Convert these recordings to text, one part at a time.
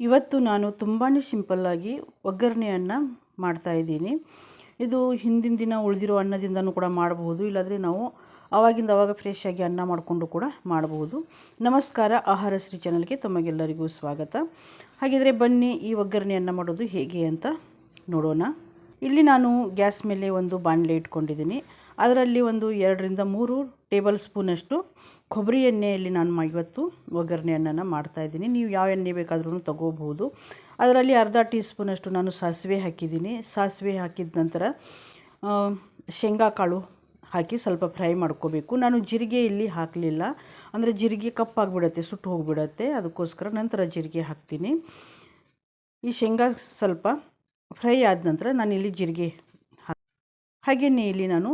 ಇವತ್ತು ನಾನು ತುಂಬಾ ಸಿಂಪಲ್ಲಾಗಿ ಒಗ್ಗರಣೆಯನ್ನು ಮಾಡ್ತಾಯಿದ್ದೀನಿ. ಇದು ಹಿಂದಿನ ದಿನ ಉಳಿದಿರೋ ಅನ್ನದಿಂದನೂ ಕೂಡ ಮಾಡಬಹುದು, ಇಲ್ಲಾಂದರೆ ನಾವು ಆವಾಗಿಂದ ಆವಾಗ ಫ್ರೆಶ್ ಆಗಿ ಅನ್ನ ಮಾಡಿಕೊಂಡು ಕೂಡ ಮಾಡಬಹುದು. ನಮಸ್ಕಾರ, ಆಹಾರ ಶ್ರೀ ಚಾನಲ್ಗೆ ತಮಗೆಲ್ಲರಿಗೂ ಸ್ವಾಗತ. ಹಾಗಿದ್ರೆ ಬನ್ನಿ ಈ ಒಗ್ಗರಣೆಯನ್ನು ಮಾಡೋದು ಹೇಗೆ ಅಂತ ನೋಡೋಣ. ಇಲ್ಲಿ ನಾನು ಗ್ಯಾಸ್ ಮೇಲೆ ಒಂದು ಬಾಣಲೆ ಇಟ್ಕೊಂಡಿದ್ದೀನಿ. ಅದರಲ್ಲಿ ಒಂದು 2 ರಿಂದ 3 ಟೇಬಲ್ ಸ್ಪೂನಷ್ಟು ಕೊಬ್ಬರಿ ಎಣ್ಣೆಯಲ್ಲಿ ನಾನು ಇವತ್ತು ಒಗ್ಗರಣೆಯನ್ನು ಮಾಡ್ತಾಯಿದ್ದೀನಿ. ನೀವು ಯಾವ ಎಣ್ಣೆ ಬೇಕಾದ್ರೂ ತಗೋಬಹುದು. ಅದರಲ್ಲಿ ಅರ್ಧ ಟೀ ಸ್ಪೂನಷ್ಟು ನಾನು ಸಾಸಿವೆ ಹಾಕಿದ್ದೀನಿ. ಸಾಸಿವೆ ಹಾಕಿದ ನಂತರ ಶೇಂಗಾ ಕಾಳು ಹಾಕಿ ಸ್ವಲ್ಪ ಫ್ರೈ ಮಾಡ್ಕೋಬೇಕು. ನಾನು ಜೀರಿಗೆ ಇಲ್ಲಿ ಹಾಕಲಿಲ್ಲ, ಅಂದರೆ ಜೀರಿಗೆ ಕಪ್ಪಾಗಿಬಿಡುತ್ತೆ, ಸುಟ್ಟು ಹೋಗಿಬಿಡುತ್ತೆ. ಅದಕ್ಕೋಸ್ಕರ ನಂತರ ಜೀರಿಗೆ ಹಾಕ್ತೀನಿ. ಈ ಶೇಂಗಾ ಸ್ವಲ್ಪ ಫ್ರೈ ಆದ ನಂತರ ನಾನು ಇಲ್ಲಿ ಜೀರಿಗೆ ಹಾಗೆಯೇ ಇಲ್ಲಿ ನಾನು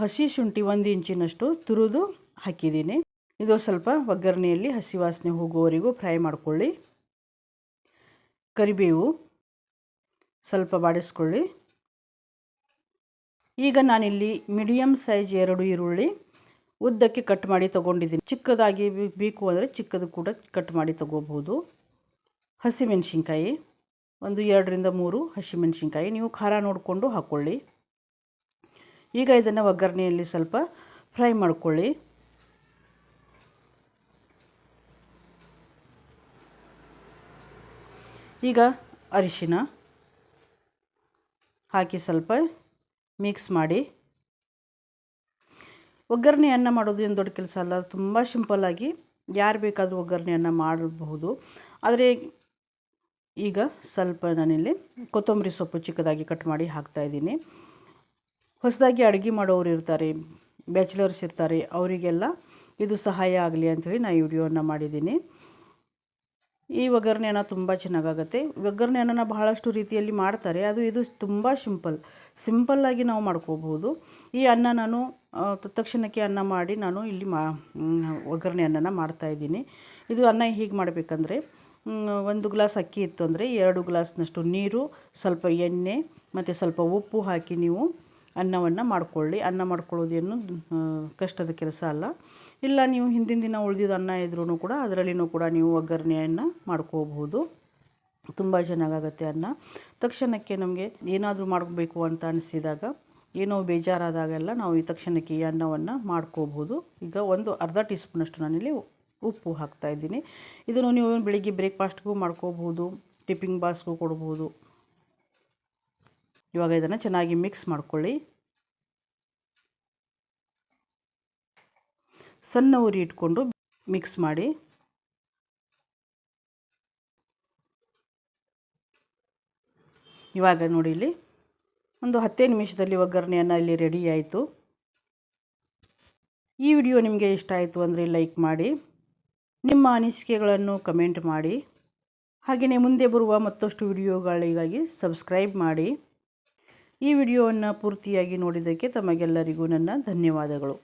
ಹಸಿ ಶುಂಠಿ 1 ಇಂಚಿನಷ್ಟು ತುರಿದು ಹಾಕಿದ್ದೀನಿ. ಇದು ಸ್ವಲ್ಪ ಒಗ್ಗರಣೆಯಲ್ಲಿ ಹಸಿ ವಾಸನೆ ಹೋಗುವವರೆಗೂ ಫ್ರೈ ಮಾಡ್ಕೊಳ್ಳಿ. ಕರಿಬೇವು ಸ್ವಲ್ಪ ಬಾಡಿಸ್ಕೊಳ್ಳಿ. ಈಗ ನಾನಿಲ್ಲಿ ಮೀಡಿಯಮ್ ಸೈಜ್ 2 ಈರುಳ್ಳಿ ಉದ್ದಕ್ಕೆ ಕಟ್ ಮಾಡಿ ತೊಗೊಂಡಿದ್ದೀನಿ. ಚಿಕ್ಕದಾಗಿ ಬೇಕು ಅಂದರೆ ಚಿಕ್ಕದು ಕೂಡ ಕಟ್ ಮಾಡಿ ತೊಗೋಬಹುದು. ಹಸಿಮೆಣಸಿನ್ಕಾಯಿ ಒಂದು 2 ರಿಂದ 3 ಹಸಿಮೆಣಸಿನ್ಕಾಯಿ, ನೀವು ಖಾರ ನೋಡಿಕೊಂಡು ಹಾಕ್ಕೊಳ್ಳಿ. ಈಗ ಇದನ್ನು ಒಗ್ಗರಣೆಯಲ್ಲಿ ಸ್ವಲ್ಪ ಫ್ರೈ ಮಾಡ್ಕೊಳ್ಳಿ. ಈಗ ಅರಿಶಿನ ಹಾಕಿ ಸ್ವಲ್ಪ ಮಿಕ್ಸ್ ಮಾಡಿ. ಒಗ್ಗರಣೆಯನ್ನು ಮಾಡೋದು ಏನು ದೊಡ್ಡ ಕೆಲಸ ಅಲ್ಲ, ತುಂಬ ಸಿಂಪಲ್ಲಾಗಿ ಯಾರು ಬೇಕಾದರೂ ಒಗ್ಗರಣೆಯನ್ನು ಮಾಡಬಹುದು. ಆದರೆ ಈಗ ಸ್ವಲ್ಪ ನಾನಿಲ್ಲಿ ಕೊತ್ತಂಬರಿ ಸೊಪ್ಪು ಚಿಕ್ಕದಾಗಿ ಕಟ್ ಮಾಡಿ ಹಾಕ್ತಾಯಿದ್ದೀನಿ. ಹೊಸದಾಗಿ ಅಡುಗೆ ಮಾಡೋರು ಇರ್ತಾರೆ, ಬ್ಯಾಚುಲರ್ಸ್ ಇರ್ತಾರೆ, ಅವರಿಗೆಲ್ಲ ಇದು ಸಹಾಯ ಆಗಲಿ ಅಂಥೇಳಿ ನಾನು ಈ ವಿಡಿಯೋವನ್ನು ಮಾಡಿದ್ದೀನಿ. ಈ ಒಗ್ಗರಣೆಯನ್ನು ತುಂಬ ಚೆನ್ನಾಗಾಗುತ್ತೆ. ಒಗ್ಗರಣೆಯನ್ನು ಬಹಳಷ್ಟು ರೀತಿಯಲ್ಲಿ ಮಾಡ್ತಾರೆ, ಇದು ತುಂಬ ಸಿಂಪಲ್ಲಾಗಿ ನಾವು ಮಾಡ್ಕೋಬಹುದು. ಈ ಅನ್ನ ನಾನು ತಕ್ಷಣಕ್ಕೆ ಅನ್ನ ಮಾಡಿ ನಾನು ಇಲ್ಲಿ ಒಗ್ಗರಣೆ ಅನ್ನನ ಮಾಡ್ತಾಯಿದ್ದೀನಿ. ಇದು ಅನ್ನ ಹೀಗೆ ಮಾಡಬೇಕಂದ್ರೆ 1 ಗ್ಲಾಸ್ ಅಕ್ಕಿ ಇತ್ತು ಅಂದರೆ 2 ಗ್ಲಾಸ್ನಷ್ಟು ನೀರು, ಸ್ವಲ್ಪ ಎಣ್ಣೆ ಮತ್ತು ಸ್ವಲ್ಪ ಉಪ್ಪು ಹಾಕಿ ನೀವು ಅನ್ನವನ್ನು ಮಾಡಿಕೊಳ್ಳಿ. ಅನ್ನ ಮಾಡ್ಕೊಳ್ಳೋದೇನು ಕಷ್ಟದ ಕೆಲಸ ಅಲ್ಲ. ಇಲ್ಲ ನೀವು ಹಿಂದಿನ ದಿನ ಉಳಿದಿದ್ದ ಅನ್ನ ಇದ್ರೂ ಕೂಡ ಅದರಲ್ಲಿನೂ ಕೂಡ ನೀವು ಒಗ್ಗರಣೆಯನ್ನು ಮಾಡ್ಕೋಬಹುದು. ತುಂಬ ಚೆನ್ನಾಗಾಗುತ್ತೆ ಅನ್ನ. ತಕ್ಷಣಕ್ಕೆ ನಮಗೆ ಏನಾದರೂ ಮಾಡಬೇಕು ಅಂತ ಅನಿಸಿದಾಗ, ಏನೋ ಬೇಜಾರಾದಾಗೆಲ್ಲ ನಾವು ಈ ತಕ್ಷಣಕ್ಕೆ ಈ ಅನ್ನವನ್ನು ಮಾಡ್ಕೋಬಹುದು. ಈಗ ಅರ್ಧ ಟೀ ಸ್ಪೂನಷ್ಟು ನಾನಿಲ್ಲಿ ಉಪ್ಪು ಹಾಕ್ತಾಯಿದ್ದೀನಿ. ಇದನ್ನು ನೀವು ಬೆಳಿಗ್ಗೆ ಬ್ರೇಕ್ಫಾಸ್ಟ್ಗೂ ಮಾಡ್ಕೋಬಹುದು, ಟಿಫಿನ್ ಬಾಕ್ಸ್ಗೂ ಕೊಡ್ಬೋದು. ಇವಾಗ ಇದನ್ನು ಚೆನ್ನಾಗಿ ಮಿಕ್ಸ್ ಮಾಡ್ಕೊಳ್ಳಿ. ಸಣ್ಣ ಉರಿ ಇಟ್ಕೊಂಡು ಮಿಕ್ಸ್ ಮಾಡಿ. ಇವಾಗ ನೋಡಿ ಇಲ್ಲಿ ಒಂದು 10 ನಿಮಿಷದಲ್ಲಿ ಒಗ್ಗರಣೆಯನ್ನು ಇಲ್ಲಿ ರೆಡಿ ಆಯಿತು. ಈ ವಿಡಿಯೋ ನಿಮಗೆ ಇಷ್ಟ ಆಯಿತು ಅಂದರೆ ಲೈಕ್ ಮಾಡಿ, ನಿಮ್ಮ ಅನಿಸಿಕೆಗಳನ್ನು ಕಮೆಂಟ್ ಮಾಡಿ. ಹಾಗೆಯೇ ಮುಂದೆ ಬರುವ ಮತ್ತಷ್ಟು ವಿಡಿಯೋಗಳಿಗಾಗಿ ಸಬ್ಸ್ಕ್ರೈಬ್ ಮಾಡಿ. ಈ ವಿಡಿಯೋವನ್ನು ಪೂರ್ತಿಯಾಗಿ ನೋಡಿದ್ದಕ್ಕೆ ತಮಗೆಲ್ಲರಿಗೂ ನನ್ನ ಧನ್ಯವಾದಗಳು.